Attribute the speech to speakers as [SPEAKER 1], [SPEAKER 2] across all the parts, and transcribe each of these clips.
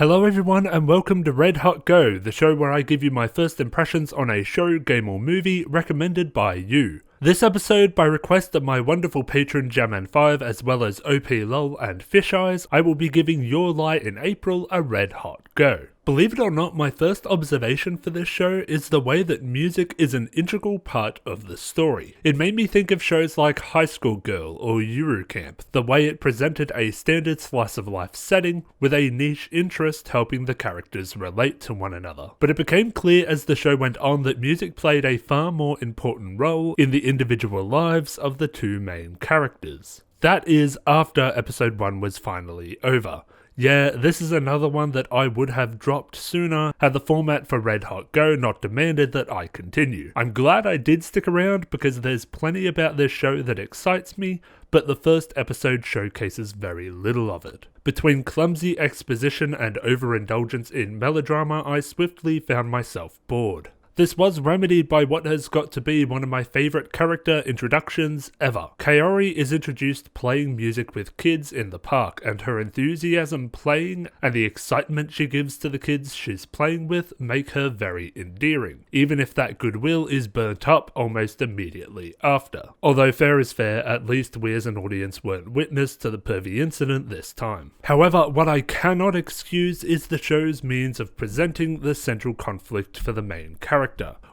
[SPEAKER 1] Hello everyone and welcome to Red Hot Go, the show where I give you my first impressions on a show, game or movie recommended by you. This episode, by request of my wonderful patron Jamman5 as well as OPLol and Fish Eyes, I will be giving Your Lie in April a Red Hot Go. Believe it or not, my first observation for this show is the way that music is an integral part of the story. It made me think of shows like High School Girl or Eurocamp, the way it presented a standard slice of life setting with a niche interest helping the characters relate to one another. But it became clear as the show went on that music played a far more important role in the individual lives of the two main characters. That is, after episode 1 was finally over. Yeah, this is another one that I would have dropped sooner had the format for Red Hot Go not demanded that I continue. I'm glad I did stick around because there's plenty about this show that excites me, but the first episode showcases very little of it. Between clumsy exposition and overindulgence in melodrama, I swiftly found myself bored. This was remedied by what has got to be one of my favourite character introductions ever. Kaori is introduced playing music with kids in the park, and her enthusiasm playing and the excitement she gives to the kids she's playing with make her very endearing, even if that goodwill is burnt up almost immediately after. Although fair is fair, at least we as an audience weren't witness to the pervy incident this time. However, what I cannot excuse is the show's means of presenting the central conflict for the main character.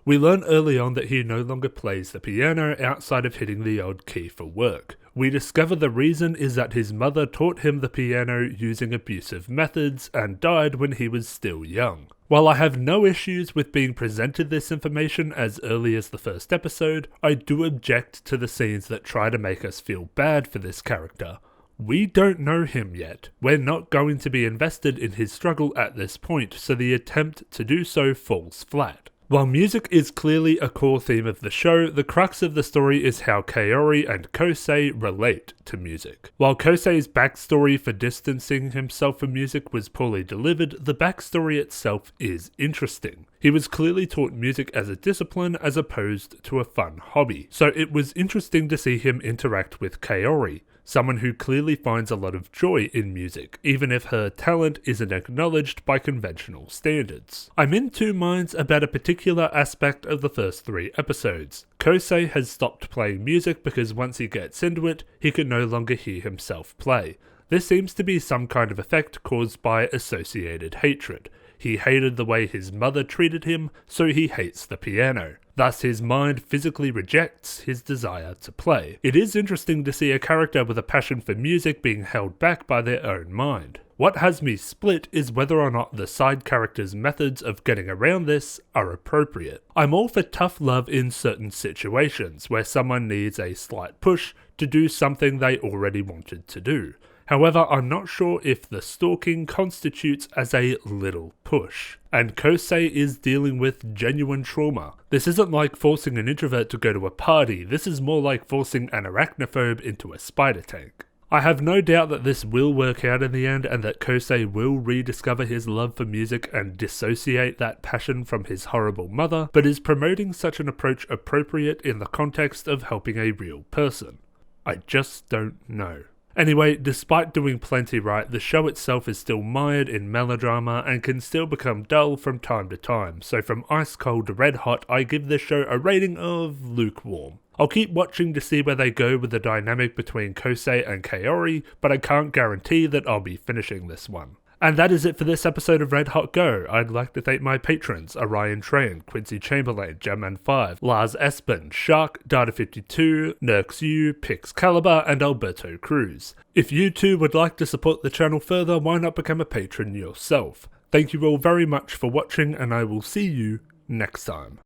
[SPEAKER 1] We learn early on that he no longer plays the piano outside of hitting the odd key for work. We discover the reason is that his mother taught him the piano using abusive methods and died when he was still young. While I have no issues with being presented this information as early as the first episode, I do object to the scenes that try to make us feel bad for this character. We don't know him yet. We're not going to be invested in his struggle at this point, so the attempt to do so falls flat. While music is clearly a core theme of the show, the crux of the story is how Kaori and Kosei relate to music. While Kosei's backstory for distancing himself from music was poorly delivered, the backstory itself is interesting. He was clearly taught music as a discipline as opposed to a fun hobby, so it was interesting to see him interact with Kaori, someone who clearly finds a lot of joy in music, even if her talent isn't acknowledged by conventional standards. I'm in two minds about a particular aspect of the first 3 episodes. Kosei has stopped playing music because once he gets into it, he can no longer hear himself play. This seems to be some kind of effect caused by associated hatred. He hated the way his mother treated him, so he hates the piano. Thus his mind physically rejects his desire to play. It is interesting to see a character with a passion for music being held back by their own mind. What has me split is whether or not the side characters' methods of getting around this are appropriate. I'm all for tough love in certain situations, where someone needs a slight push to do something they already wanted to do. However, I'm not sure if the stalking constitutes as a little push. And Kosei is dealing with genuine trauma. This isn't like forcing an introvert to go to a party, this is more like forcing an arachnophobe into a spider tank. I have no doubt that this will work out in the end and that Kosei will rediscover his love for music and dissociate that passion from his horrible mother, but is promoting such an approach appropriate in the context of helping a real person? I just don't know. Anyway, despite doing plenty right, the show itself is still mired in melodrama and can still become dull from time to time, so from ice cold to red hot, I give this show a rating of lukewarm. I'll keep watching to see where they go with the dynamic between Kosei and Kaori, but I can't guarantee that I'll be finishing this one. And that is it for this episode of Red Hot Go. I'd like to thank my patrons, Orion Train, Quincy Chamberlain, Jamman5, Lars Espen, Shark, Data52, NerxU, Pixcalibur, and Alberto Cruz. If you too would like to support the channel further, why not become a patron yourself? Thank you all very much for watching, and I will see you next time.